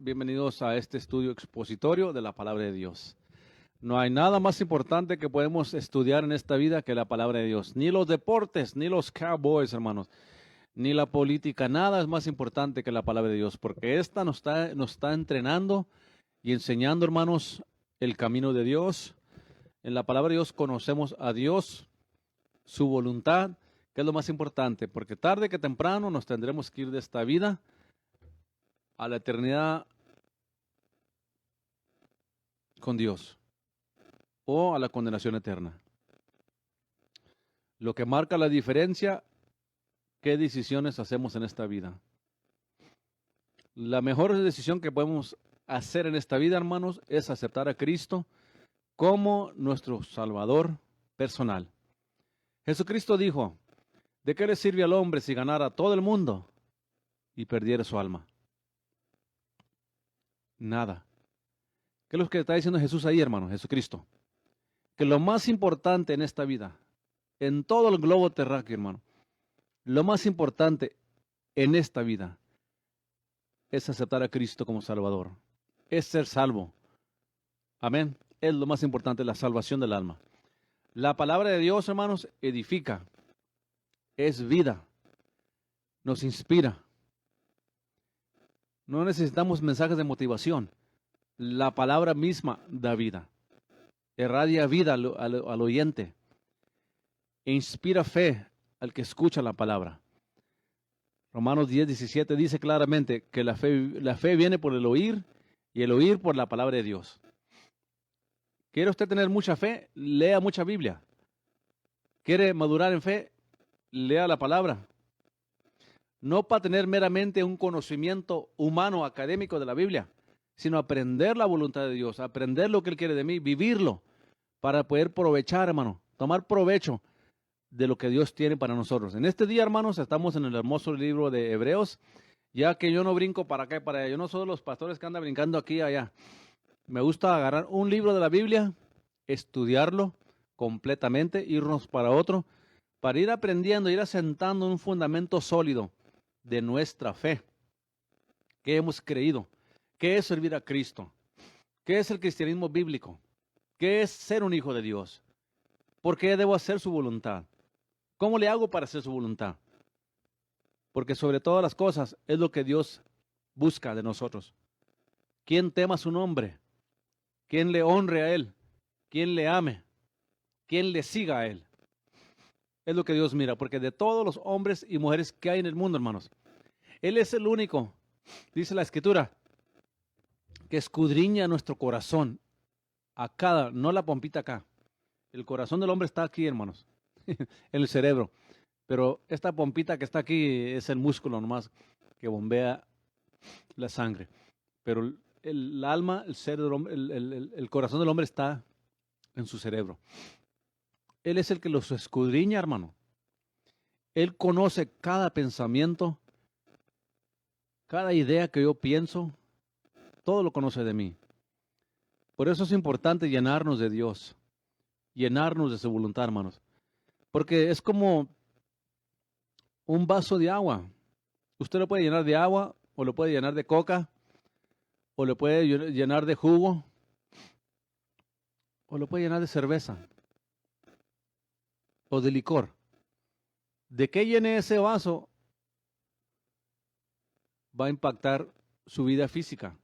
Bienvenidos a este estudio expositorio de la palabra de Dios. No hay nada más importante que podemos estudiar en esta vida que la palabra de Dios. Ni los deportes, ni los Cowboys, hermanos, ni la política, nada es más importante que la palabra de Dios, porque esta nos está entrenando y enseñando, hermanos, el camino de Dios. En la palabra de Dios conocemos a Dios, su voluntad, que es lo más importante, porque tarde que temprano nos tendremos que ir de esta vida a la eternidad con Dios o a la condenación eterna. Lo que marca la diferencia, qué decisiones hacemos en esta vida. La mejor decisión que podemos hacer en esta vida, hermanos, es aceptar a Cristo como nuestro Salvador personal. Jesucristo dijo, ¿de qué le sirve al hombre si ganara todo el mundo y perdiera su alma? Nada. ¿Qué es lo que está diciendo Jesús ahí, hermano? Jesucristo. Que lo más importante en esta vida, en todo el globo terráqueo, hermano, lo más importante en esta vida es aceptar a Cristo como Salvador. Es ser salvo. Amén. Es lo más importante, la salvación del alma. La palabra de Dios, hermanos, edifica. Es vida. Nos inspira. No necesitamos mensajes de motivación. La palabra misma da vida. Irradia vida al oyente. E inspira fe al que escucha la palabra. Romanos 10:17 dice claramente que la fe viene por el oír y el oír por la palabra de Dios. ¿Quiere usted tener mucha fe? Lea mucha Biblia. ¿Quiere madurar en fe? Lea la palabra. No para tener meramente un conocimiento humano, académico de la Biblia, sino aprender la voluntad de Dios, aprender lo que Él quiere de mí, vivirlo, para poder aprovechar, hermano, tomar provecho de lo que Dios tiene para nosotros. En este día, hermanos, estamos en el hermoso libro de Hebreos, ya que yo no brinco para acá y para allá. Yo no soy de los pastores que andan brincando aquí y allá. Me gusta agarrar un libro de la Biblia, estudiarlo completamente, irnos para otro, para ir aprendiendo, ir asentando un fundamento sólido de nuestra fe. ¿Qué hemos creído? ¿Qué es servir a Cristo? ¿Qué es el cristianismo bíblico? ¿Qué es ser un hijo de Dios? ¿Por qué debo hacer su voluntad? ¿Cómo le hago para hacer su voluntad? Porque sobre todas las cosas es lo que Dios busca de nosotros. ¿Quién tema su nombre? ¿Quién le honre a Él? ¿Quién le ame? ¿Quién le siga a Él? Es lo que Dios mira, porque de todos los hombres y mujeres que hay en el mundo, hermanos, Él es el único, dice la Escritura, que escudriña nuestro corazón, no la pompita acá. El corazón del hombre está aquí, hermanos, en el cerebro. Pero esta pompita que está aquí es el músculo nomás que bombea la sangre. Pero el alma, el ser del hombre, el corazón del hombre está en su cerebro. Él es el que los escudriña, hermano. Él conoce cada pensamiento, cada idea que yo pienso, todo lo conoce de mí. Por eso es importante llenarnos de Dios, llenarnos de su voluntad, hermanos. Porque es como un vaso de agua. Usted lo puede llenar de agua o lo puede llenar de coca o lo puede llenar de jugo o lo puede llenar de cerveza o de licor. ¿De qué llene ese vaso? Va a impactar su vida física.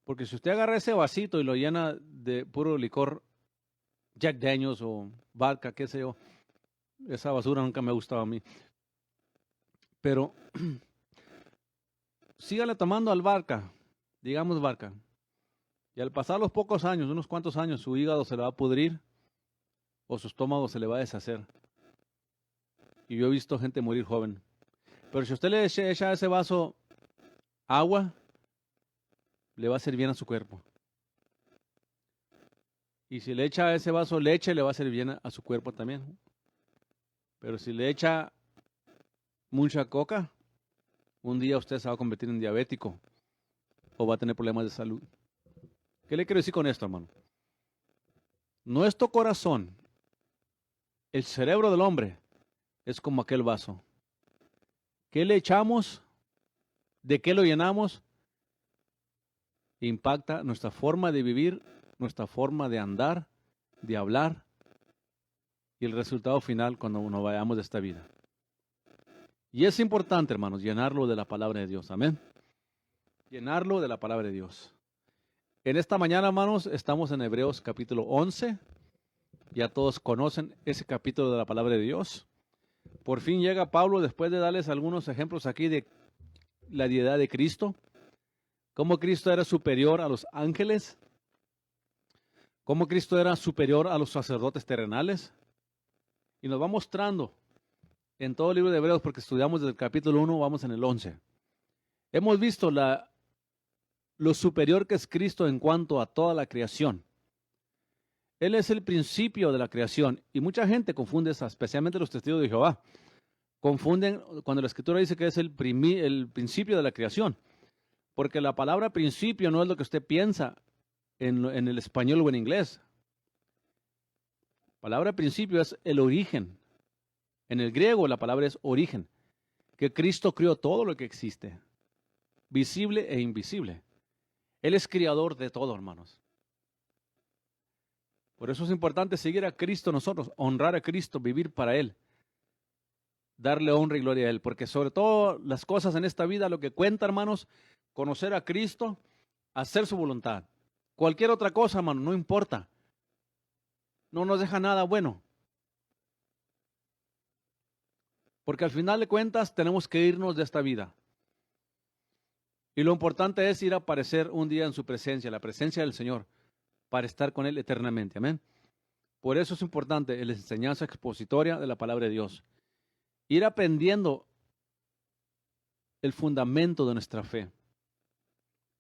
Porque si usted agarra ese vasito y lo llena de puro licor, Jack Daniels o vodka, qué sé yo, esa basura nunca me ha gustado a mí. Pero sígale tomando al vodka, digamos vodka. Y al pasar los pocos años, unos cuantos años, su hígado se le va a pudrir o su estómago se le va a deshacer. Y yo he visto gente morir joven. Pero si usted le echa a ese vaso agua, le va a hacer bien a su cuerpo. Y si le echa a ese vaso leche, le va a hacer bien a su cuerpo también. Pero si le echa mucha coca, un día usted se va a convertir en diabético o va a tener problemas de salud. ¿Qué le quiero decir con esto, hermano? Nuestro corazón, el cerebro del hombre, es como aquel vaso. ¿Qué le echamos? ¿De qué lo llenamos? impacta nuestra forma de vivir, nuestra forma de andar, de hablar y el resultado final cuando nos vayamos de esta vida. Y es importante, hermanos, llenarlo de la palabra de Dios. Amén. Llenarlo de la palabra de Dios. En esta mañana, hermanos, estamos en Hebreos capítulo 11. Ya todos conocen ese capítulo de la palabra de Dios. Por fin llega Pablo después de darles algunos ejemplos aquí de la deidad de Cristo. Cómo Cristo era superior a los ángeles. Cómo Cristo era superior a los sacerdotes terrenales. Y nos va mostrando en todo el libro de Hebreos, porque estudiamos desde el capítulo 1, vamos en el 11. Hemos visto lo superior que es Cristo en cuanto a toda la creación. Él es el principio de la creación y mucha gente confunde eso, especialmente los testigos de Jehová. Confunden cuando la Escritura dice que es el principio de la creación, porque la palabra principio no es lo que usted piensa en el español o en inglés. La palabra principio es el origen. En el griego la palabra es origen, que Cristo creó todo lo que existe, visible e invisible. Él es creador de todo, hermanos. Por eso es importante seguir a Cristo nosotros, honrar a Cristo, vivir para Él, darle honra y gloria a Él, porque sobre todo las cosas en esta vida, lo que cuenta, hermanos, conocer a Cristo, hacer su voluntad. Cualquier otra cosa, hermano, no importa. No nos deja nada bueno. Porque al final de cuentas tenemos que irnos de esta vida. Y lo importante es ir a aparecer un día en su presencia, la presencia del Señor, para estar con Él eternamente. Amén. Por eso es importante la enseñanza expositoria de la palabra de Dios. Ir aprendiendo el fundamento de nuestra fe.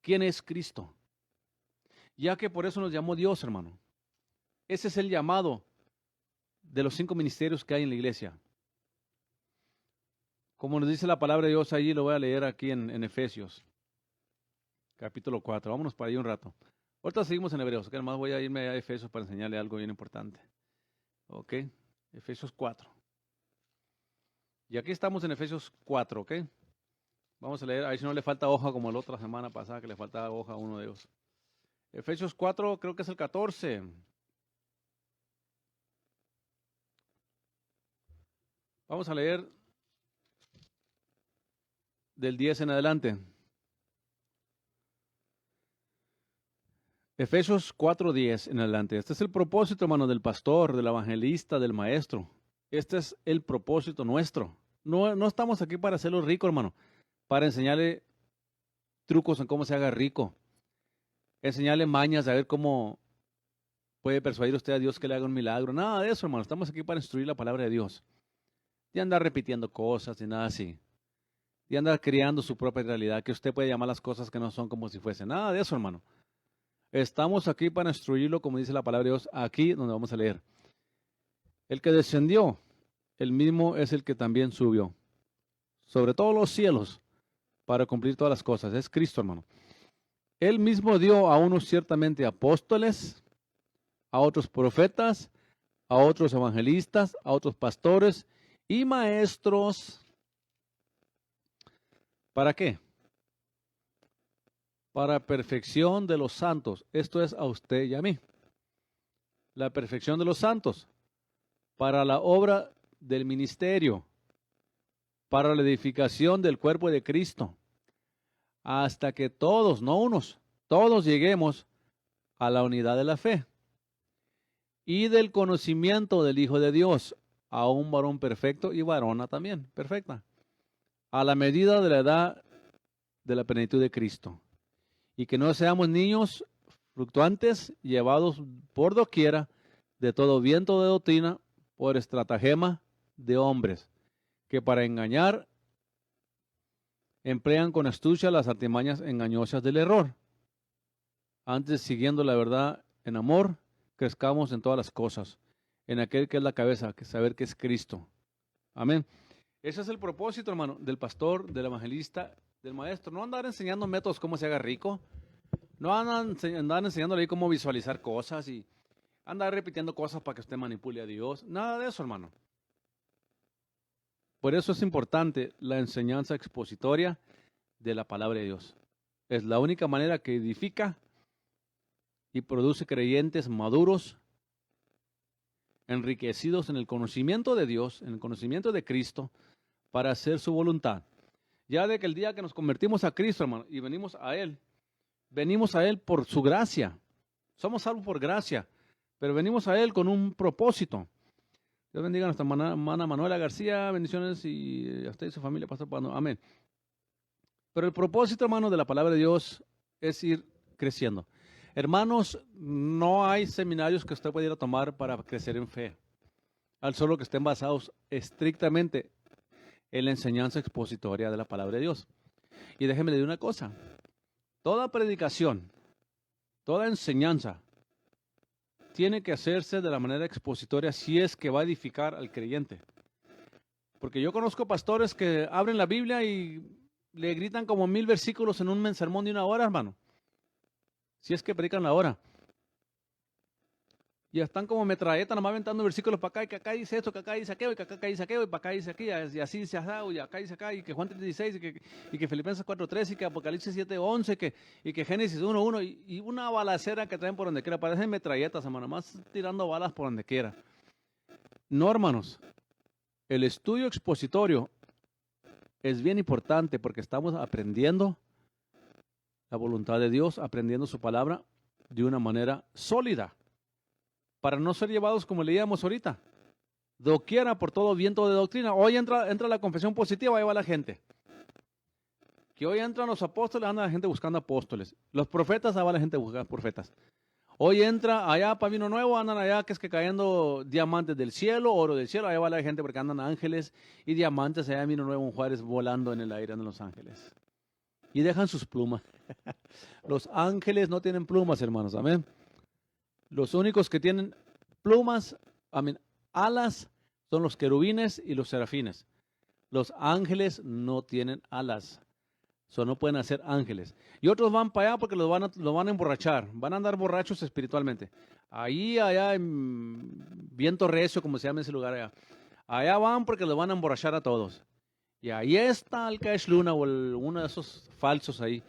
¿Quién es Cristo? Ya que por eso nos llamó Dios, hermano. Ese es el llamado de los 5 ministerios que hay en la iglesia. Como nos dice la palabra de Dios allí, lo voy a leer aquí en Efesios, capítulo 4. Vámonos para ahí un rato. Ahorita seguimos en Hebreos, que además voy a irme a Efesios para enseñarle algo bien importante. Ok, Efesios 4. Y aquí estamos en Efesios 4, ok. Vamos a leer, ahí si no le falta hoja como la otra semana pasada que le faltaba hoja a uno de ellos. Efesios 4, creo que es el 14. Vamos a leer del 10 en adelante. Efesios 4:10 en adelante. Este es el propósito, hermano, del pastor, del evangelista, del maestro. Este es el propósito nuestro. No estamos aquí para hacerlo rico, hermano, para enseñarle trucos en cómo se haga rico, enseñarle mañas a ver cómo puede persuadir usted a Dios que le haga un milagro. Nada de eso, hermano. Estamos aquí para instruir la palabra de Dios. De andar repitiendo cosas y nada así. De andar creando su propia realidad, que usted puede llamar las cosas que no son como si fuesen. Nada de eso, hermano. Estamos aquí para instruirlo, como dice la palabra de Dios, aquí donde vamos a leer. El que descendió, el mismo es el que también subió sobre todos los cielos para cumplir todas las cosas. Es Cristo, hermano. Él mismo dio a unos ciertamente apóstoles, a otros profetas, a otros evangelistas, a otros pastores y maestros. ¿Para qué? Para perfección de los santos. Esto es a usted y a mí. La perfección de los santos. Para la obra del ministerio. Para la edificación del cuerpo de Cristo. Hasta que todos, no unos, todos lleguemos a la unidad de la fe. Y del conocimiento del Hijo de Dios. A un varón perfecto y varona también, perfecta. A la medida de la edad de la plenitud de Cristo. Y que no seamos niños fluctuantes, llevados por doquiera de todo viento de doctrina, por estratagema de hombres, que para engañar emplean con astucia las artimañas engañosas del error. Antes, siguiendo la verdad en amor, crezcamos en todas las cosas, en aquel que es la cabeza, que saber que es Cristo. Amén. Ese es el propósito, hermano, del pastor, del evangelista, del maestro. No andar enseñando métodos cómo se haga rico. No andar enseñándole cómo visualizar cosas y andar repitiendo cosas para que usted manipule a Dios. Nada de eso, hermano. Por eso es importante la enseñanza expositoria de la palabra de Dios. Es la única manera que edifica y produce creyentes maduros, enriquecidos en el conocimiento de Dios, en el conocimiento de Cristo, para hacer su voluntad. Ya de que el día que nos convertimos a Cristo, hermano, y venimos a Él por su gracia. Somos salvos por gracia, pero venimos a Él con un propósito. Dios bendiga a nuestra hermana Manuela García, bendiciones y a usted y su familia, Pastor Pablo. Amén. Pero el propósito, hermano, de la palabra de Dios es ir creciendo. Hermanos, no hay seminarios que usted pueda ir a tomar para crecer en fe, al solo que estén basados estrictamente en la enseñanza expositoria de la palabra de Dios. Y déjeme decir una cosa, toda predicación, toda enseñanza tiene que hacerse de la manera expositoria si es que va a edificar al creyente. Porque yo conozco pastores que abren la Biblia y le gritan como 1000 versículos en un sermón de 1 hora, hermano. Si es que predican la hora. Y están como metralleta, nomás aventando versículos para acá, y que acá dice esto, que acá dice aquello, y que acá dice aquello, y para acá dice aquí, y así dice asado, y acá dice acá, y que Juan 3:16, y que Filipenses 4:3, y que Apocalipsis 7:11, y que Génesis 1:1, y una balacera que traen por donde quiera. Parecen metralletas, hermano, más tirando balas por donde quiera. No, hermanos, el estudio expositorio es bien importante porque estamos aprendiendo la voluntad de Dios, aprendiendo su palabra de una manera sólida, para no ser llevados como leíamos ahorita, doquiera por todo viento de doctrina. Hoy entra la confesión positiva, ahí va la gente. Que hoy entran los apóstoles, anda la gente buscando apóstoles. Los profetas, ahí va la gente buscando profetas. Hoy entra allá para vino nuevo, andan allá que es que cayendo diamantes del cielo, oro del cielo, allá va la gente porque andan ángeles y diamantes allá en vino nuevo en Juárez volando en el aire de los ángeles. Y dejan sus plumas. Los ángeles no tienen plumas, hermanos, amén. Los únicos que tienen plumas, amén, alas, son los querubines y los serafines. Los ángeles no tienen alas. No pueden hacer ángeles. Y otros van para allá porque los van a emborrachar. Van a andar borrachos espiritualmente. Allá en viento recio, como se llama ese lugar allá. Allá van porque los van a emborrachar a todos. Y ahí está el Cash Luna o uno de esos falsos ahí.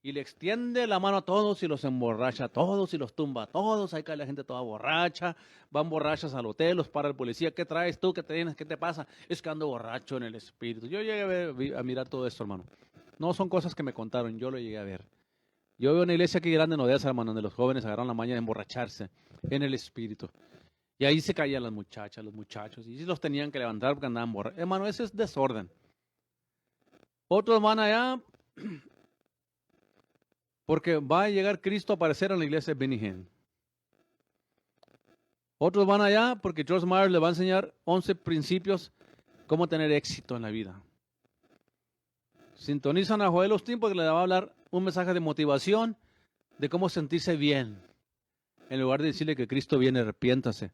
Y le extiende la mano a todos y los emborracha a todos y los tumba a todos. Ahí cae la gente toda borracha. Van borrachas al hotel, los para el policía. ¿Qué traes tú? ¿Qué tienes? ¿Qué te pasa? Es que ando borracho en el espíritu. Yo llegué a mirar todo esto, hermano. No son cosas que me contaron, yo lo llegué a ver. Yo veo una iglesia aquí grande en Odessa, hermano, donde los jóvenes agarran la maña de emborracharse en el espíritu. Y ahí se caían las muchachas, los muchachos, y los tenían que levantar porque andaban borrachos. Hermano, ese es desorden. Otros van allá porque va a llegar Cristo a aparecer en la iglesia de Benny Hinn. Otros van allá porque George Myers le va a enseñar 11 principios cómo tener éxito en la vida. Sintonizan a Joel Osteen porque le va a hablar un mensaje de motivación, de cómo sentirse bien. En lugar de decirle que Cristo viene, arrepiéntase,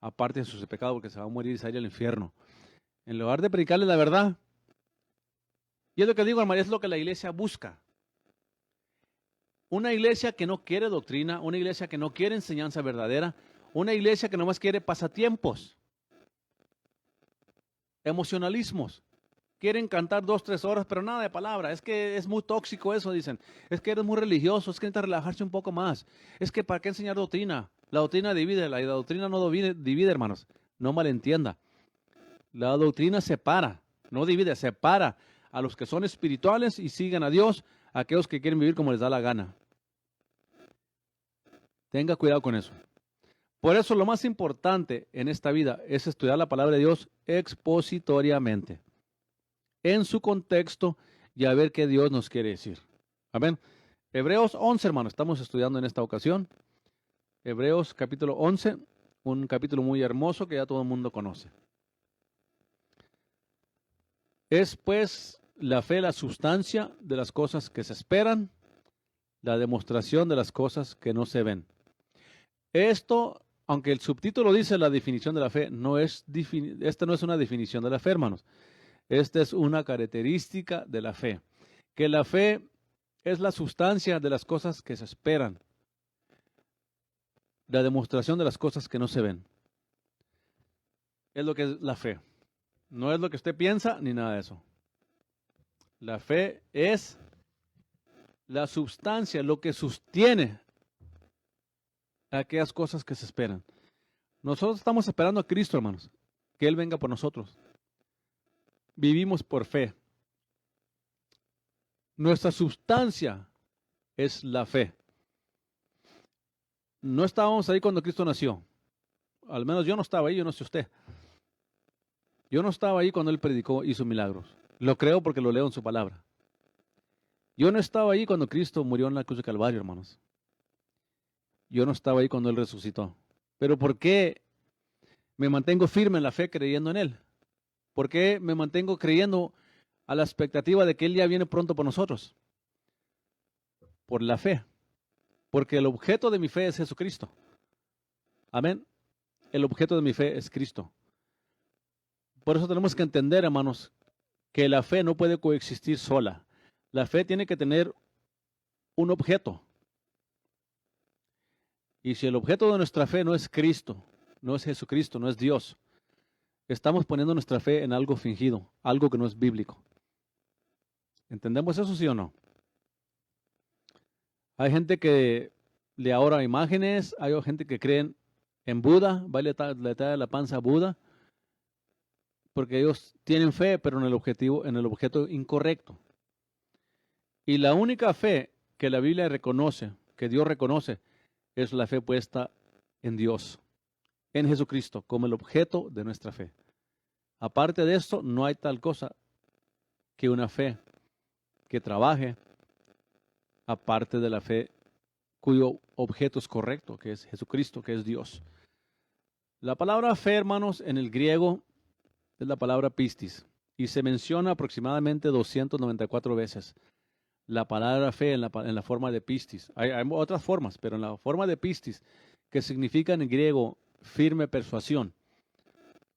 aparte de sus pecados porque se va a morir y se va a ir al infierno. En lugar de predicarle la verdad. Y es lo que digo, hermano, es lo que la iglesia busca. Una iglesia que no quiere doctrina, una iglesia que no quiere enseñanza verdadera, una iglesia que nomás quiere pasatiempos, emocionalismos. Quieren cantar 2, 3 horas, pero nada de palabra. Es que es muy tóxico eso, dicen. Es que eres muy religioso, es que necesitas relajarse un poco más. Es que ¿para qué enseñar doctrina? La doctrina divide, la doctrina no divide, hermanos. No malentienda. La doctrina separa, no divide, separa a los que son espirituales y siguen a Dios, a aquellos que quieren vivir como les da la gana. Tenga cuidado con eso. Por eso lo más importante en esta vida es estudiar la palabra de Dios expositoriamente, en su contexto y a ver qué Dios nos quiere decir. Amén. Hebreos 11, hermano, estamos estudiando en esta ocasión. Hebreos capítulo 11, un capítulo muy hermoso que ya todo el mundo conoce. Es pues la fe la sustancia de las cosas que se esperan, la demostración de las cosas que no se ven. Esto, aunque el subtítulo dice la definición de la fe, esta no es una definición de la fe, hermanos. Esta es una característica de la fe, que la fe es la sustancia de las cosas que se esperan, la demostración de las cosas que no se ven. Es lo que es la fe. No es lo que usted piensa ni nada de eso. La fe es la substancia, lo que sostiene aquellas cosas que se esperan. Nosotros estamos esperando a Cristo, hermanos, que Él venga por nosotros. Vivimos por fe. Nuestra sustancia es la fe. No estábamos ahí cuando Cristo nació. Al menos yo no estaba ahí, yo no sé usted. Yo no estaba ahí cuando Él predicó, hizo milagros. Lo creo porque lo leo en su palabra. Yo no estaba ahí cuando Cristo murió en la cruz de Calvario, hermanos. Yo no estaba ahí cuando Él resucitó. Pero ¿por qué me mantengo firme en la fe creyendo en Él? ¿Por qué me mantengo creyendo a la expectativa de que Él ya viene pronto por nosotros? Por la fe. Porque el objeto de mi fe es Jesucristo. Amén. El objeto de mi fe es Cristo. Por eso tenemos que entender, hermanos, que la fe no puede coexistir sola. La fe tiene que tener un objeto. Y si el objeto de nuestra fe no es Cristo, no es Jesucristo, no es Dios, estamos poniendo nuestra fe en algo fingido, algo que no es bíblico. ¿Entendemos eso, sí o no? Hay gente que le adora imágenes, hay gente que creen en Buda, va y le trae la panza a Buda, porque ellos tienen fe, pero en el objeto incorrecto. Y la única fe que la Biblia reconoce, que Dios reconoce, es la fe puesta en Dios, en Jesucristo, como el objeto de nuestra fe. Aparte de esto, no hay tal cosa que una fe que trabaje aparte de la fe cuyo objeto es correcto, que es Jesucristo, que es Dios. La palabra fe, hermanos, en el griego es la palabra pistis y se menciona aproximadamente 294 veces. La palabra fe en la forma de pistis. Hay otras formas, pero en la forma de pistis, que significa en griego firme persuasión,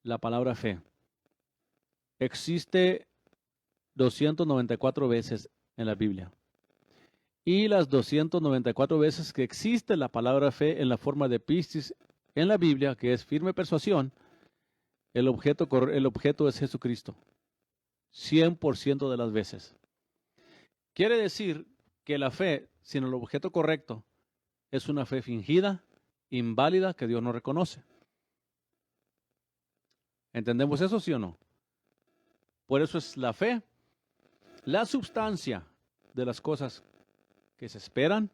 la palabra fe existe 294 veces en la Biblia. Y las 294 veces que existe la palabra fe en la forma de pistis en la Biblia, que es firme persuasión, el objeto es Jesucristo. 100% de las veces. Quiere decir que la fe sin el objeto correcto es una fe fingida, inválida, que Dios no reconoce. ¿Entendemos eso, sí o no? Por eso es la fe, la substancia de las cosas que se esperan,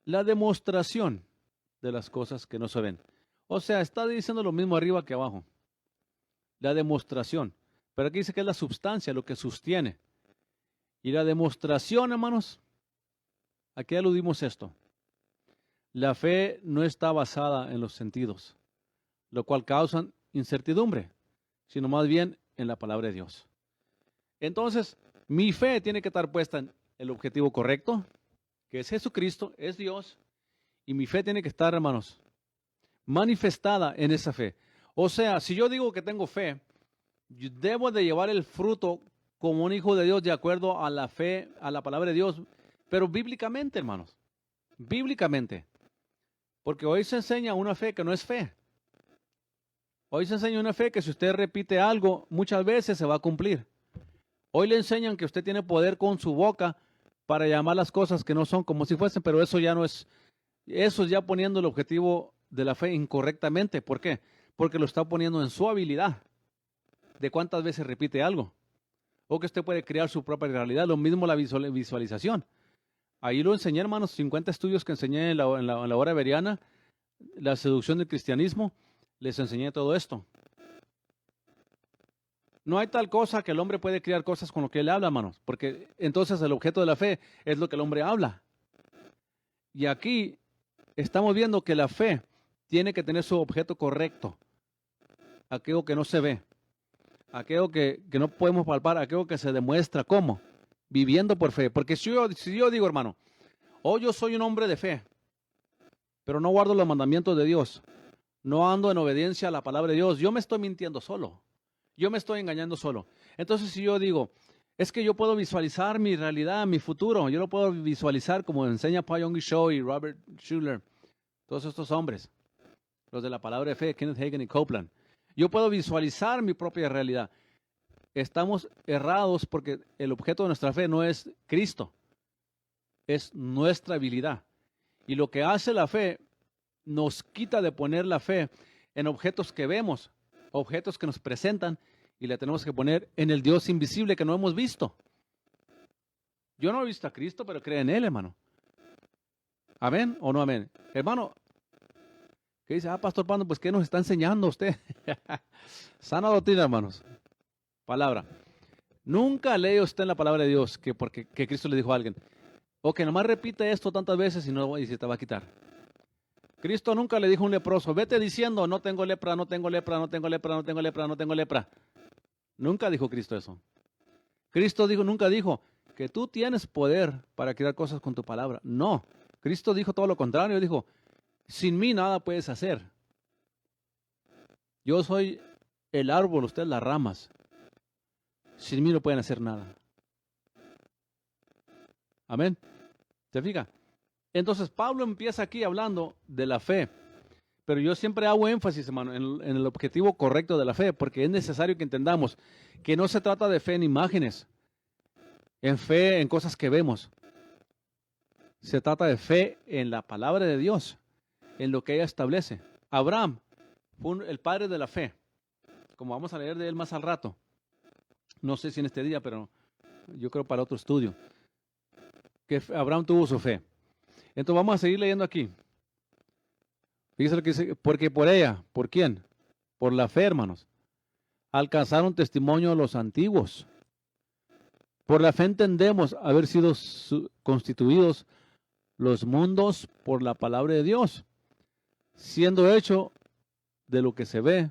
la demostración de las cosas que no se ven. O sea, está diciendo lo mismo arriba que abajo. La demostración. Pero aquí dice que es la substancia, lo que sostiene. Y la demostración, hermanos, aquí aludimos esto. La fe no está basada en los sentidos, lo cual causa incertidumbre, sino más bien en la palabra de Dios. Entonces, mi fe tiene que estar puesta en el objetivo correcto, que es Jesucristo, es Dios, y mi fe tiene que estar, hermanos, manifestada en esa fe. O sea, si yo digo que tengo fe, yo debo de llevar el fruto como un hijo de Dios de acuerdo a la fe, a la palabra de Dios, pero bíblicamente, hermanos, bíblicamente. Porque hoy se enseña una fe que no es fe. Hoy se enseña una fe que si usted repite algo, muchas veces se va a cumplir. Hoy le enseñan que usted tiene poder con su boca para llamar las cosas que no son como si fuesen, pero eso ya no es, eso es ya poniendo el objetivo de la fe incorrectamente. ¿Por qué? Porque lo está poniendo en su habilidad de cuántas veces repite algo. O que usted puede crear su propia realidad. Lo mismo la visualización. Ahí lo enseñé, hermanos, 50 estudios que enseñé en la hora beriana, la seducción del cristianismo, les enseñé todo esto. No hay tal cosa que el hombre puede crear cosas con lo que él habla, hermanos, porque entonces el objeto de la fe es lo que el hombre habla. Y aquí estamos viendo que la fe tiene que tener su objeto correcto, aquello que no se ve, aquello que no podemos palpar, aquello que se demuestra. ¿Cómo? Viviendo por fe. Porque si yo digo, hermano, yo soy un hombre de fe, pero no guardo los mandamientos de Dios, no ando en obediencia a la palabra de Dios, yo me estoy mintiendo solo, yo me estoy engañando solo. Entonces si yo digo, es que yo puedo visualizar mi realidad, mi futuro, yo lo puedo visualizar como enseña Payong Shaw y Robert Schuller, todos estos hombres, los de la palabra de fe, Kenneth Hagin y Copeland. Yo puedo visualizar mi propia realidad. Estamos errados porque el objeto de nuestra fe no es Cristo. es nuestra habilidad. Y lo que hace la fe nos quita de poner la fe en objetos que vemos, objetos que nos presentan, y la tenemos que poner en el Dios invisible que no hemos visto. Yo no he visto a Cristo, pero creo en Él, hermano. ¿Amén o no amén? Hermano, ¿qué dice? Pastor Pando, pues ¿qué nos está enseñando usted? Sana doctrina, hermanos. Palabra. Nunca lee usted en la palabra de Dios que Cristo le dijo a alguien, o que nomás repite esto tantas veces y se te va a quitar. Cristo nunca le dijo a un leproso, vete diciendo, no tengo lepra, no tengo lepra, no tengo lepra, no tengo lepra, no tengo lepra. Nunca dijo Cristo eso. Cristo nunca dijo que tú tienes poder para crear cosas con tu palabra. No. Cristo dijo todo lo contrario. Dijo, sin mí nada puedes hacer. Yo soy el árbol, ustedes las ramas. Sin mí no pueden hacer nada. Amén. ¿Se fija? Entonces Pablo empieza aquí hablando de la fe. Pero yo siempre hago énfasis, hermano, en el objetivo correcto de la fe, porque es necesario que entendamos que no se trata de fe en imágenes, en fe en cosas que vemos. Se trata de fe en la palabra de Dios, en lo que ella establece. Abraham fue el padre de la fe, como vamos a leer de él más al rato. No sé si en este día, pero yo creo para otro estudio, que Abraham tuvo su fe. Entonces vamos a seguir leyendo aquí. Fíjese lo que dice, porque por ella, ¿por quién? Por la fe, hermanos, alcanzaron testimonio los antiguos. Por la fe entendemos haber sido constituidos los mundos por la palabra de Dios, siendo hecho de lo que se ve,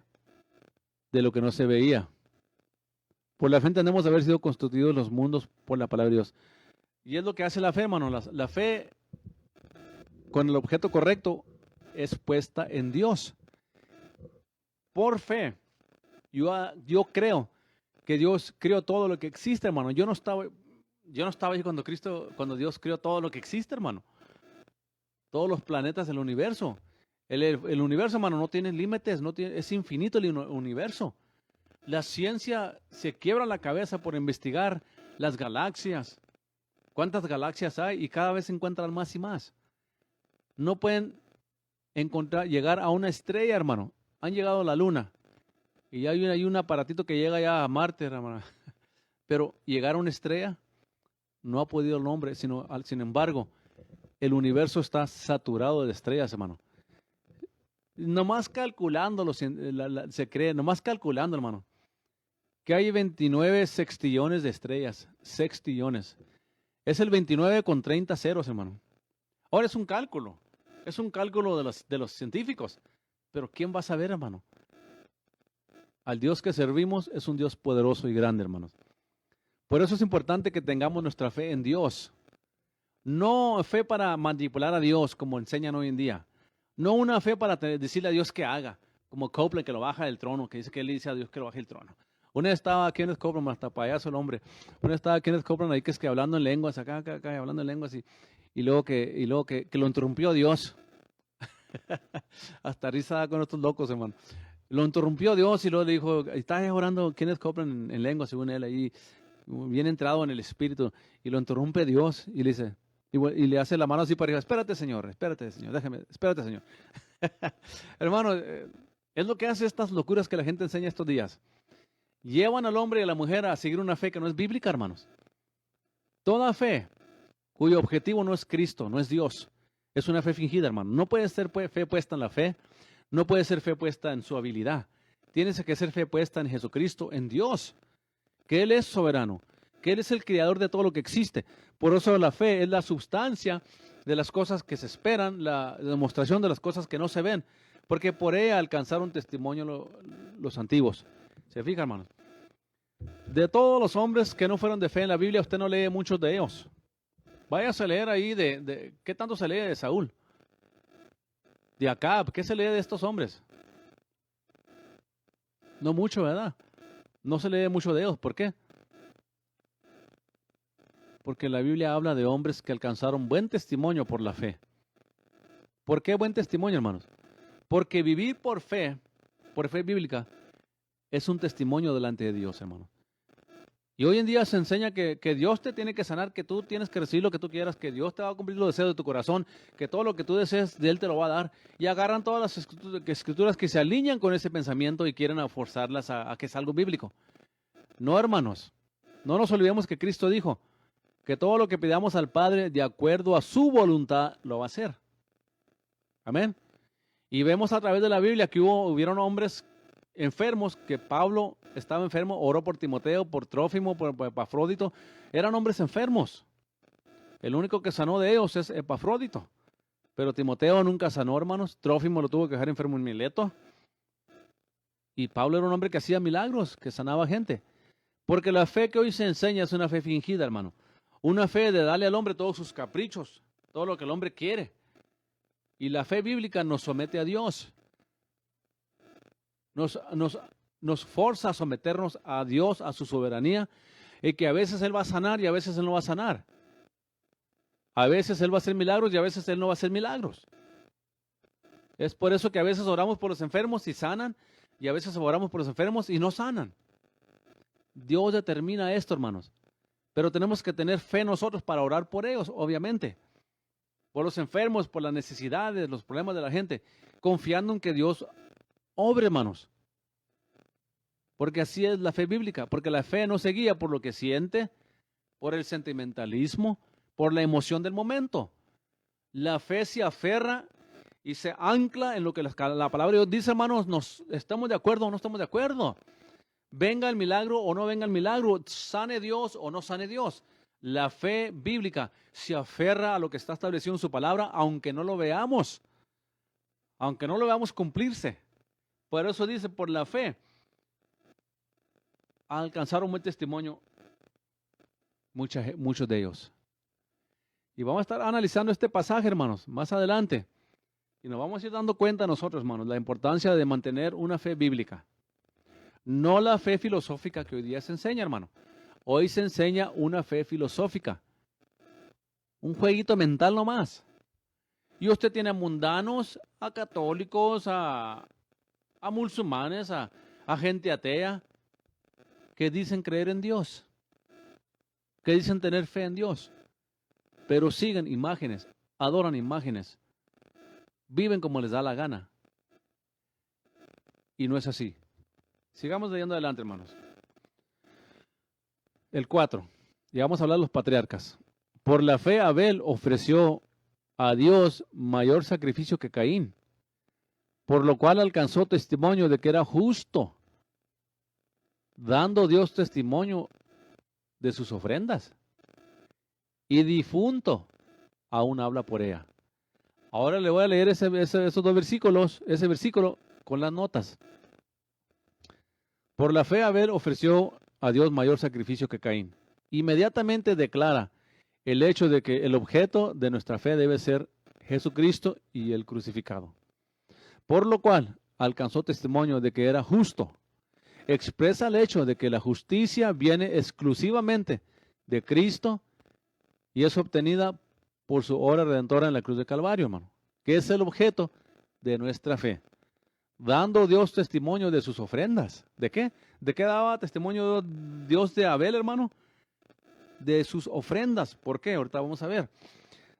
de lo que no se veía. Por la fe entendemos haber sido constituidos los mundos por la palabra de Dios. Y es lo que hace la fe, hermano. La fe con el objeto correcto es puesta en Dios. Por fe, yo creo que Dios creó todo lo que existe, hermano. Yo no estaba ahí cuando Dios creó todo lo que existe, hermano. Todos los planetas del universo. El universo, hermano, no tiene límites, es infinito el universo. La ciencia se quiebra la cabeza por investigar las galaxias. ¿Cuántas galaxias hay? Y cada vez se encuentran más y más. No pueden llegar a una estrella, hermano. Han llegado a la luna. Y hay un aparatito que llega ya a Marte, hermano. Pero llegar a una estrella no ha podido el hombre, sin embargo, el universo está saturado de estrellas, hermano. Nomás calculándolo, se cree, nomás calculando, hermano, que hay 29 sextillones de estrellas. Sextillones. Es el 29 con 30 ceros, hermano. Ahora es un cálculo. Es un cálculo de los científicos. Pero ¿quién va a saber, hermano? Al Dios que servimos es un Dios poderoso y grande, hermanos. Por eso es importante que tengamos nuestra fe en Dios. No fe para manipular a Dios, como enseñan hoy en día. No una fe para decirle a Dios que haga, como Copeland, que lo baja del trono, que dice que él le dice a Dios que lo baje del trono. Una vez estaba Kenneth Copeland, hasta payaso el hombre. Una vez estaba Kenneth Copeland ahí que es que hablando en lenguas, acá, hablando en lenguas, y luego que lo interrumpió Dios. Hasta risa con estos locos, hermano. Lo interrumpió Dios y luego le dijo, está orando Kenneth Copeland en lengua, según él, ahí bien entrado en el espíritu, y lo interrumpe Dios y le dice, y le hace la mano así para arriba, espérate Señor, déjame, espérate Señor. Hermano, es lo que hace estas locuras que la gente enseña estos días. Llevan al hombre y a la mujer a seguir una fe que no es bíblica, hermanos. Toda fe cuyo objetivo no es Cristo, no es Dios, es una fe fingida, hermano. No puede ser fe puesta en la fe. No puede ser fe puesta en su habilidad. Tiene que ser fe puesta en Jesucristo, en Dios, que Él es soberano, que Él es el creador de todo lo que existe. Por eso la fe es la sustancia de las cosas que se esperan, la demostración de las cosas que no se ven, porque por ella alcanzaron testimonio los antiguos. ¿Se fija, hermanos? De todos los hombres que no fueron de fe en la Biblia, usted no lee muchos de ellos. Váyase a leer ahí ¿qué tanto se lee de Saúl? De Acab, ¿qué se lee de estos hombres? No mucho, ¿verdad? No se lee mucho de ellos. ¿Por qué? Porque la Biblia habla de hombres que alcanzaron buen testimonio por la fe. ¿Por qué buen testimonio, hermanos? Porque vivir por fe bíblica, es un testimonio delante de Dios, hermano. Y hoy en día se enseña que Dios te tiene que sanar, que tú tienes que recibir lo que tú quieras, que Dios te va a cumplir los deseos de tu corazón, que todo lo que tú desees de Él te lo va a dar. Y agarran todas las escrituras que se alinean con ese pensamiento y quieren forzarlas a que es algo bíblico. No, hermanos, no nos olvidemos que Cristo dijo que todo lo que pidamos al Padre de acuerdo a su voluntad lo va a hacer. Amén. Y vemos a través de la Biblia que hubieron hombres enfermos, que Pablo estaba enfermo, oró por Timoteo, por Trófimo, por Epafrodito. Eran hombres enfermos. El único que sanó de ellos es Epafrodito. Pero Timoteo nunca sanó, hermanos. Trófimo lo tuvo que dejar enfermo en Mileto. Y Pablo era un hombre que hacía milagros, que sanaba gente. Porque la fe que hoy se enseña es una fe fingida, hermano. Una fe de darle al hombre todos sus caprichos, todo lo que el hombre quiere. Y la fe bíblica nos somete a Dios. Nos forza a someternos a Dios, a su soberanía, y que a veces Él va a sanar y a veces Él no va a sanar. A veces Él va a hacer milagros y a veces Él no va a hacer milagros. Es por eso que a veces oramos por los enfermos y sanan, y a veces oramos por los enfermos y no sanan. Dios determina esto, hermanos. Pero tenemos que tener fe nosotros para orar por ellos, obviamente. Por los enfermos, por las necesidades, los problemas de la gente, confiando en que Dios obre, hermanos. Porque así es la fe bíblica, porque la fe no se guía por lo que siente, por el sentimentalismo, por la emoción del momento. La fe se aferra y se ancla en lo que la palabra de Dios dice, hermanos. ¿Estamos de acuerdo o no estamos de acuerdo? Venga el milagro o no venga el milagro, sane Dios o no sane Dios. La fe bíblica se aferra a lo que está establecido en su palabra, aunque no lo veamos cumplirse. Por eso dice, por la fe, alcanzaron buen testimonio muchos de ellos. Y vamos a estar analizando este pasaje, hermanos, más adelante. Y nos vamos a ir dando cuenta nosotros, hermanos, la importancia de mantener una fe bíblica. No la fe filosófica que hoy día se enseña, hermano. Hoy se enseña una fe filosófica. Un jueguito mental nomás. Y usted tiene a mundanos, a católicos, a musulmanes, a gente atea, que dicen creer en Dios, que dicen tener fe en Dios, pero siguen imágenes, adoran imágenes, viven como les da la gana. Y no es así. Sigamos leyendo adelante, hermanos. El 4. Y vamos a hablar de los patriarcas. Por la fe Abel ofreció a Dios mayor sacrificio que Caín, por lo cual alcanzó testimonio de que era justo, dando Dios testimonio de sus ofrendas. Y difunto aún habla por ella. Ahora le voy a leer esos dos versículos, ese versículo con las notas. Por la fe Abel ofreció a Dios mayor sacrificio que Caín. Inmediatamente declara el hecho de que el objeto de nuestra fe debe ser Jesucristo y el crucificado. Por lo cual alcanzó testimonio de que era justo. Expresa el hecho de que la justicia viene exclusivamente de Cristo y es obtenida por su obra redentora en la cruz de Calvario, hermano, que es el objeto de nuestra fe. Dando Dios testimonio de sus ofrendas. ¿De qué? ¿De qué daba testimonio Dios de Abel, hermano? De sus ofrendas. ¿Por qué? Ahorita vamos a ver.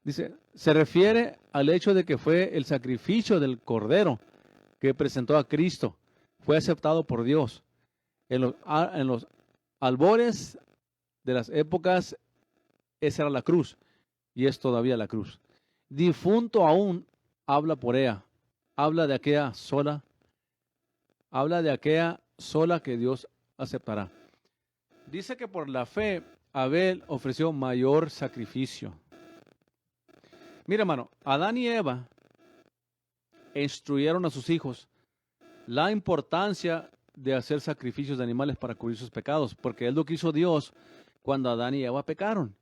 Dice, se refiere al hecho de que fue el sacrificio del Cordero que presentó a Cristo. Fue aceptado por Dios. En los albores de las épocas, esa era la cruz. Y es todavía la cruz. Difunto aún habla por ella. Habla de aquella sola que Dios aceptará. Dice que por la fe Abel ofreció mayor sacrificio. Mira, hermano, Adán y Eva instruyeron a sus hijos la importancia de hacer sacrificios de animales para cubrir sus pecados, porque es lo que hizo Dios cuando Adán y Eva pecaron.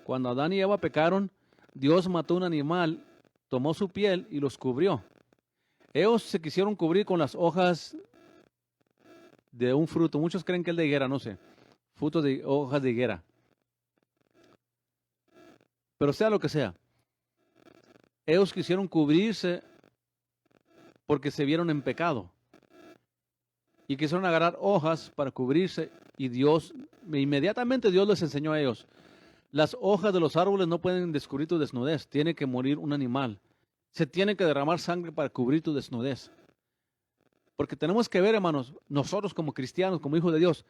Cuando Adán y Eva pecaron, Dios mató un animal, tomó su piel y los cubrió. Ellos se quisieron cubrir con las hojas de un fruto. Muchos creen que es de higuera, no sé. Frutos de hojas de higuera. Pero sea lo que sea. Ellos quisieron cubrirse porque se vieron en pecado. Y quisieron agarrar hojas para cubrirse y Dios inmediatamente Dios les enseñó a ellos, las hojas de los árboles no pueden descubrir tu desnudez, tiene que morir un animal, se tiene que derramar sangre para cubrir tu desnudez. Porque tenemos que ver, hermanos, nosotros como cristianos, como hijos de Dios,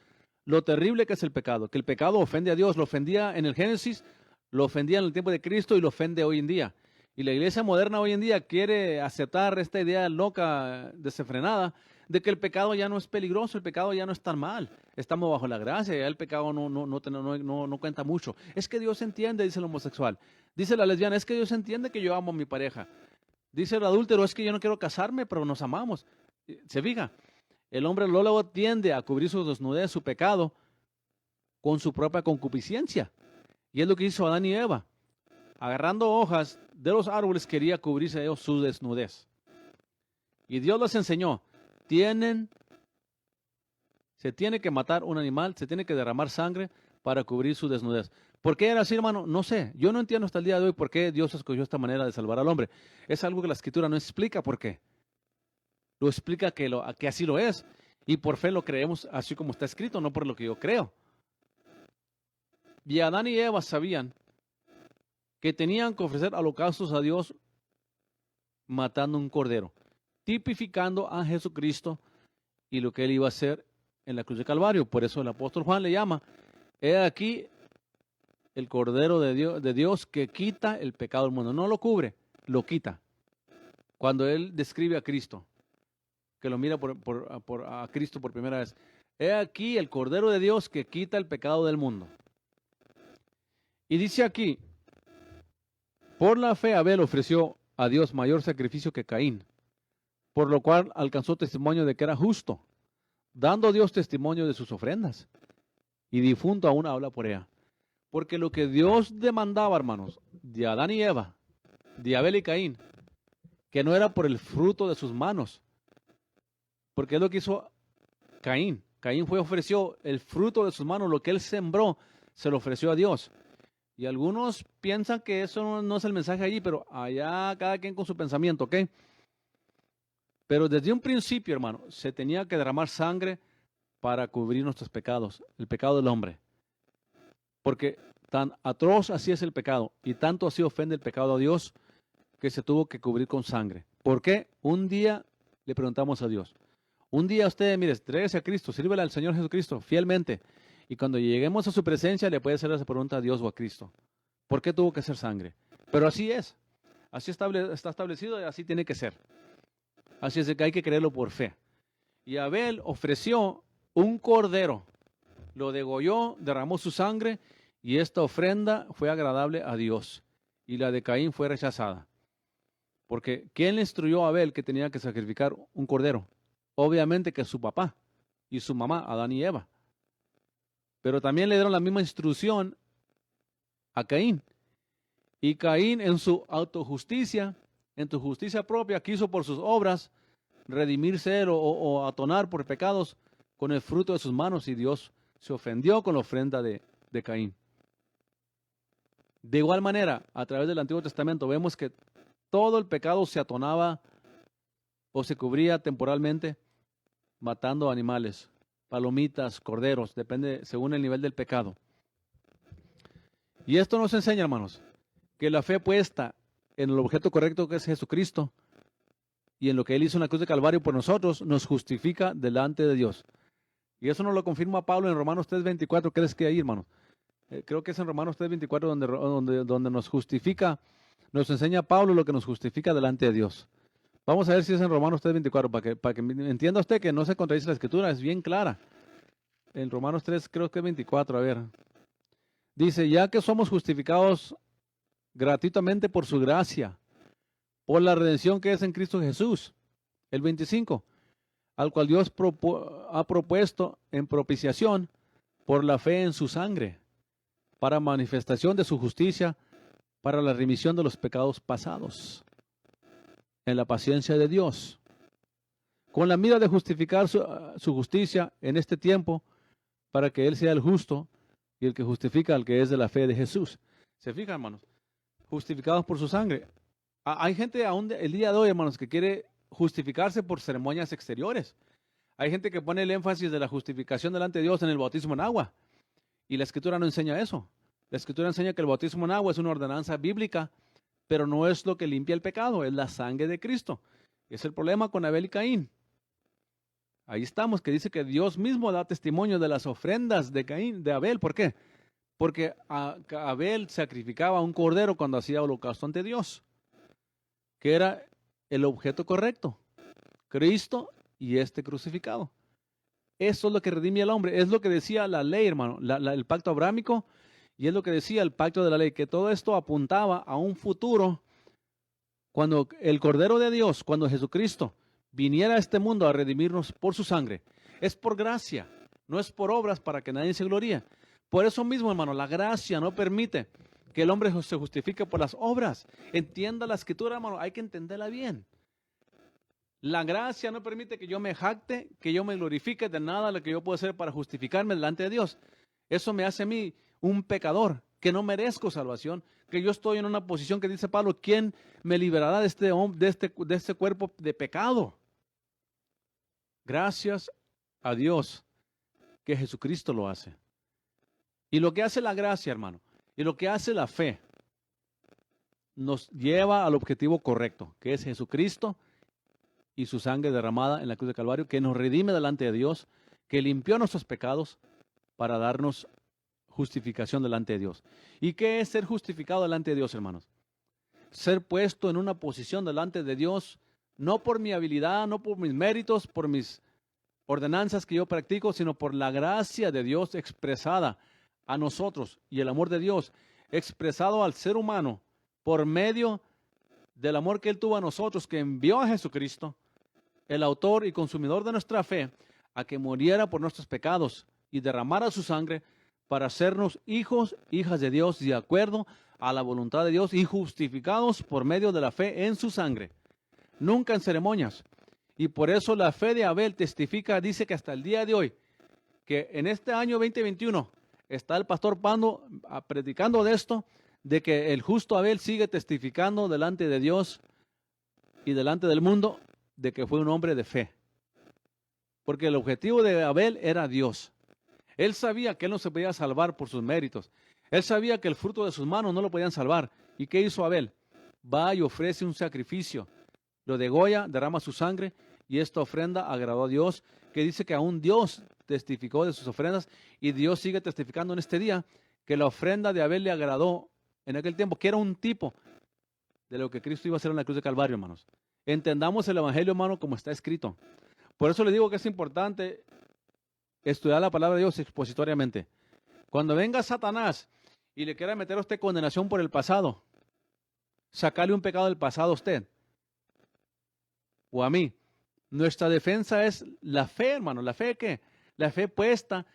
lo terrible que es el pecado, que el pecado ofende a Dios, lo ofendía en el Génesis, lo ofendía en el tiempo de Cristo y lo ofende hoy en día. Y la iglesia moderna hoy en día quiere aceptar esta idea loca, desenfrenada, de que el pecado ya no es peligroso, el pecado ya no es tan mal. Estamos bajo la gracia, ya el pecado no cuenta mucho. Es que Dios entiende, dice el homosexual. Dice la lesbiana, es que Dios entiende que yo amo a mi pareja. Dice el adúltero, es que yo no quiero casarme, pero nos amamos. Se fija, el hombre luego tiende a cubrir su desnudez, su pecado, con su propia concupiscencia. Y es lo que hizo Adán y Eva. Agarrando hojas de los árboles quería cubrirse ellos su desnudez. Y Dios les enseñó, se tiene que matar un animal, se tiene que derramar sangre para cubrir su desnudez. ¿Por qué era así, hermano? No sé. Yo no entiendo hasta el día de hoy por qué Dios escogió esta manera de salvar al hombre. Es algo que la Escritura no explica por qué. Lo explica que así lo es. Y por fe lo creemos así como está escrito, no por lo que yo creo. Y Adán y Eva sabían que tenían que ofrecer holocaustos a Dios matando un cordero, tipificando a Jesucristo y lo que él iba a hacer en la cruz de Calvario. Por eso el apóstol Juan le llama, he aquí el cordero de Dios que quita el pecado del mundo. No lo cubre, lo quita. Cuando él describe a Cristo, que lo mira a Cristo por primera vez, he aquí el cordero de Dios que quita el pecado del mundo. Y dice aquí, por la fe Abel ofreció a Dios mayor sacrificio que Caín, por lo cual alcanzó testimonio de que era justo, dando Dios testimonio de sus ofrendas, y difunto aún habla por ella. Porque lo que Dios demandaba, hermanos, de Adán y Eva, de Abel y Caín, que no era por el fruto de sus manos, porque es lo que hizo Caín. Caín ofreció el fruto de sus manos, lo que él sembró, se lo ofreció a Dios. Y algunos piensan que eso no es el mensaje allí, pero allá cada quien con su pensamiento, ¿ok? Pero desde un principio, hermano, se tenía que derramar sangre para cubrir nuestros pecados, el pecado del hombre. Porque tan atroz así es el pecado y tanto así ofende el pecado a Dios que se tuvo que cubrir con sangre. ¿Por qué? Un día le preguntamos a Dios. Un día usted, mire, tráigase a Cristo, sírvele al Señor Jesucristo fielmente. Y cuando lleguemos a su presencia le puede hacer esa pregunta a Dios o a Cristo. ¿Por qué tuvo que ser sangre? Pero así es. Así está establecido y así tiene que ser. Así es que hay que creerlo por fe. Y Abel ofreció un cordero. Lo degolló, derramó su sangre y esta ofrenda fue agradable a Dios. Y la de Caín fue rechazada. Porque ¿quién le instruyó a Abel que tenía que sacrificar un cordero? Obviamente que su papá y su mamá, Adán y Eva. Pero también le dieron la misma instrucción a Caín. Y Caín en su autojusticia, en su justicia propia, quiso por sus obras redimirse él o atonar por pecados con el fruto de sus manos y Dios se ofendió con la ofrenda de Caín. De igual manera, a través del Antiguo Testamento vemos que todo el pecado se atonaba o se cubría temporalmente matando animales, palomitas, corderos, depende según el nivel del pecado. Y esto nos enseña, hermanos, que la fe puesta en el objeto correcto que es Jesucristo y en lo que Él hizo en la cruz de Calvario por nosotros, nos justifica delante de Dios. Y eso nos lo confirma Pablo en Romanos 3:24. ¿Qué les queda ahí, hermanos? Creo que es en Romanos 3:24 donde nos justifica, nos enseña Pablo lo que nos justifica delante de Dios. Vamos a ver si es en Romanos 3:24, para que entienda usted que no se contradice la Escritura, es bien clara. En Romanos 3, creo que es 24, a ver. Dice, ya que somos justificados gratuitamente por su gracia, por la redención que es en Cristo Jesús. El 25, al cual Dios ha propuesto en propiciación por la fe en su sangre, para manifestación de su justicia, para la remisión de los pecados pasados, en la paciencia de Dios, con la mira de justificar su justicia en este tiempo, para que Él sea el justo y el que justifica al que es de la fe de Jesús. ¿Se fijan, hermanos? Justificados por su sangre. Hay gente aún el día de hoy, hermanos, que quiere justificarse por ceremonias exteriores. Hay gente que pone el énfasis de la justificación delante de Dios en el bautismo en agua. Y la Escritura no enseña eso. La Escritura enseña que el bautismo en agua es una ordenanza bíblica, pero no es lo que limpia el pecado, es la sangre de Cristo. Es el problema con Abel y Caín. Ahí estamos, que dice que Dios mismo da testimonio de las ofrendas de Caín, de Abel. ¿Por qué? Porque Abel sacrificaba un cordero cuando hacía holocausto ante Dios, que era el objeto correcto, Cristo y este crucificado. Eso es lo que redime al hombre, es lo que decía la ley, hermano, el pacto abrámico, y es lo que decía el pacto de la ley, que todo esto apuntaba a un futuro cuando el Cordero de Dios, cuando Jesucristo viniera a este mundo a redimirnos por su sangre. Es por gracia, no es por obras para que nadie se gloríe. Por eso mismo, hermano, la gracia no permite que el hombre se justifique por las obras. Entienda la Escritura, hermano, hay que entenderla bien. La gracia no permite que yo me jacte, que yo me glorifique de nada lo que yo puedo hacer para justificarme delante de Dios. Eso me hace a mí un pecador, que no merezco salvación, que yo estoy en una posición que dice Pablo, ¿quién me liberará de este cuerpo de pecado? Gracias a Dios que Jesucristo lo hace. Y lo que hace la gracia, hermano, y lo que hace la fe, nos lleva al objetivo correcto, que es Jesucristo y su sangre derramada en la cruz de Calvario, que nos redime delante de Dios, que limpió nuestros pecados para darnos justificación delante de Dios. ¿Y qué es ser justificado delante de Dios, hermanos? Ser puesto en una posición delante de Dios, no por mi habilidad, no por mis méritos, por mis ordenanzas que yo practico, sino por la gracia de Dios expresada a nosotros y el amor de Dios expresado al ser humano por medio del amor que Él tuvo a nosotros, que envió a Jesucristo, el autor y consumidor de nuestra fe, a que muriera por nuestros pecados y derramara su sangre para hacernos hijos, hijas de Dios, de acuerdo a la voluntad de Dios y justificados por medio de la fe en su sangre. Nunca en ceremonias. Y por eso la fe de Abel testifica, dice que hasta el día de hoy, que en este año 2021 está el pastor Pando predicando de esto, de que el justo Abel sigue testificando delante de Dios y delante del mundo de que fue un hombre de fe. Porque el objetivo de Abel era Dios. Él sabía que él no se podía salvar por sus méritos. Él sabía que el fruto de sus manos no lo podían salvar. ¿Y qué hizo Abel? Va y ofrece un sacrificio. Lo degolla, derrama su sangre y esta ofrenda agradó a Dios, que dice que aún Dios testificó de sus ofrendas y Dios sigue testificando en este día que la ofrenda de Abel le agradó en aquel tiempo, que era un tipo de lo que Cristo iba a hacer en la cruz de Calvario, hermanos. Entendamos el Evangelio, hermano, como está escrito. Por eso le digo que es importante estudiar la palabra de Dios expositoriamente. Cuando venga Satanás y le quiera meter a usted condenación por el pasado, sacarle un pecado del pasado a usted o a mí, nuestra defensa es la fe, hermano. ¿La fe qué? La fe puesta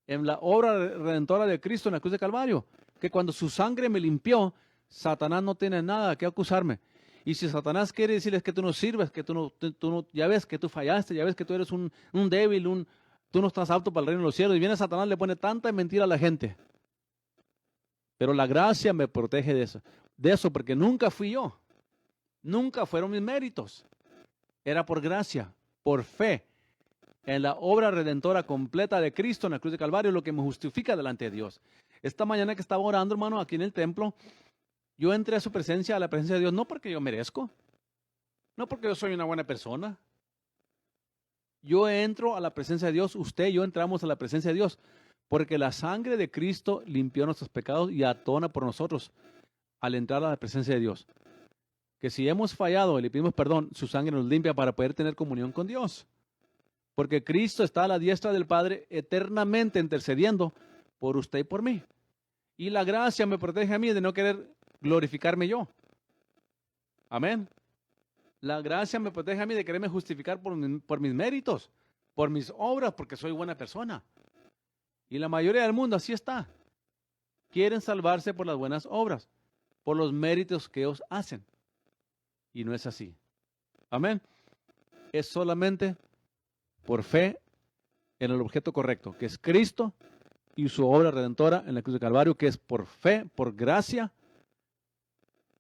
en la obra redentora de Cristo en la cruz de Calvario. Que cuando su sangre me limpió, Satanás no tiene nada que acusarme. Y si Satanás quiere decirles que tú no sirves, que tú no, ya ves que tú fallaste, ya ves que tú eres un débil, tú no estás apto para el reino de los cielos. Y viene Satanás, le pone tanta mentira a la gente. Pero la gracia me protege de eso, porque nunca fui yo. Nunca fueron mis méritos. Era por gracia, por fe, en la obra redentora completa de Cristo en la cruz de Calvario, lo que me justifica delante de Dios. Esta mañana que estaba orando, hermano, aquí en el templo, yo entré a su presencia, a la presencia de Dios, no porque yo merezco, no porque yo soy una buena persona. Yo entro a la presencia de Dios, usted y yo entramos a la presencia de Dios, porque la sangre de Cristo limpió nuestros pecados y atona por nosotros al entrar a la presencia de Dios. Que si hemos fallado y le pedimos perdón, su sangre nos limpia para poder tener comunión con Dios. Porque Cristo está a la diestra del Padre eternamente intercediendo por usted y por mí. Y la gracia me protege a mí de no querer glorificarme yo. Amén. La gracia me protege a mí de quererme justificar por mis méritos, por mis obras, porque soy buena persona. Y la mayoría del mundo así está. Quieren salvarse por las buenas obras, por los méritos que ellos hacen. Y no es así. Amén. Es solamente por fe en el objeto correcto, que es Cristo y su obra redentora en la cruz de Calvario, que es por fe, por gracia.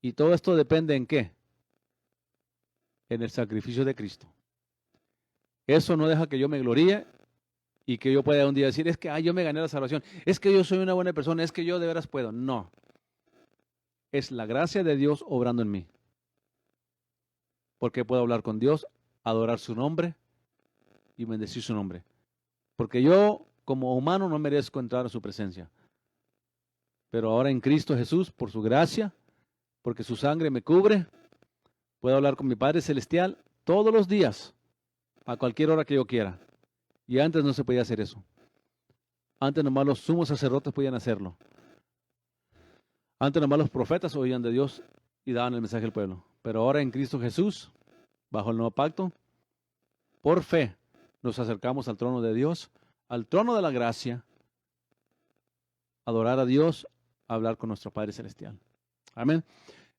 Y todo esto depende en qué? En el sacrificio de Cristo. Eso no deja que yo me gloríe y que yo pueda un día decir, es que yo me gané la salvación, es que yo soy una buena persona, es que yo de veras puedo. No, es la gracia de Dios obrando en mí. Porque puedo hablar con Dios, adorar su nombre y bendecir su nombre. Porque yo, como humano, no merezco entrar a su presencia. Pero ahora en Cristo Jesús, por su gracia, porque su sangre me cubre, puedo hablar con mi Padre Celestial todos los días, a cualquier hora que yo quiera. Y antes no se podía hacer eso. Antes nomás los sumos sacerdotes podían hacerlo. Antes nomás los profetas oían de Dios y daban el mensaje al pueblo. Pero ahora en Cristo Jesús, bajo el nuevo pacto, por fe nos acercamos al trono de Dios, al trono de la gracia, adorar a Dios, hablar con nuestro Padre Celestial. Amén.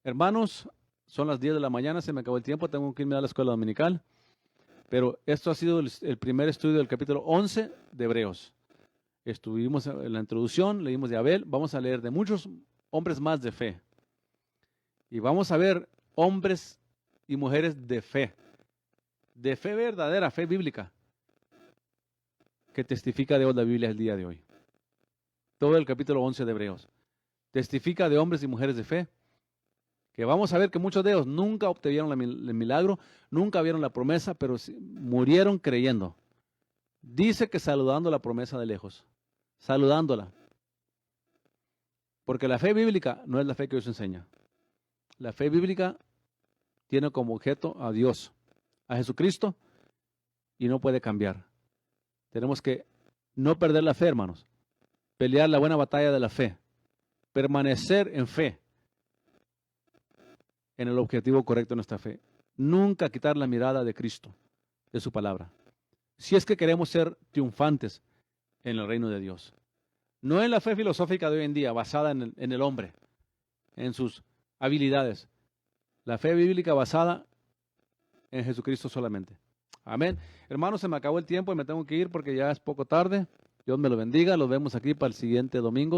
Hermanos, son las 10 de la mañana, se me acabó el tiempo, tengo que irme a la escuela dominical. Pero esto ha sido el primer estudio del capítulo 11 de Hebreos. Estuvimos en la introducción, leímos de Abel, vamos a leer de muchos hombres más de fe. Y vamos a ver hombres y mujeres de fe verdadera, fe bíblica, que testifica de la Biblia el día de hoy. Todo el capítulo 11 de Hebreos testifica de hombres y mujeres de fe, que vamos a ver que muchos de ellos nunca obtuvieron el milagro, nunca vieron la promesa, pero murieron creyendo. Dice que saludando la promesa de lejos, saludándola. Porque la fe bíblica no es la fe que Dios enseña. La fe bíblica tiene como objeto a Dios, a Jesucristo, y no puede cambiar. Tenemos que no perder la fe, hermanos. Pelear la buena batalla de la fe. Permanecer en fe. En el objetivo correcto de nuestra fe. Nunca quitar la mirada de Cristo, de su palabra. Si es que queremos ser triunfantes en el reino de Dios. No en la fe filosófica de hoy en día, basada en el hombre, en sus habilidades. La fe bíblica basada en Jesucristo solamente. Amén. Hermanos, se me acabó el tiempo y me tengo que ir porque ya es poco tarde. Dios me lo bendiga. Los vemos aquí para el siguiente domingo.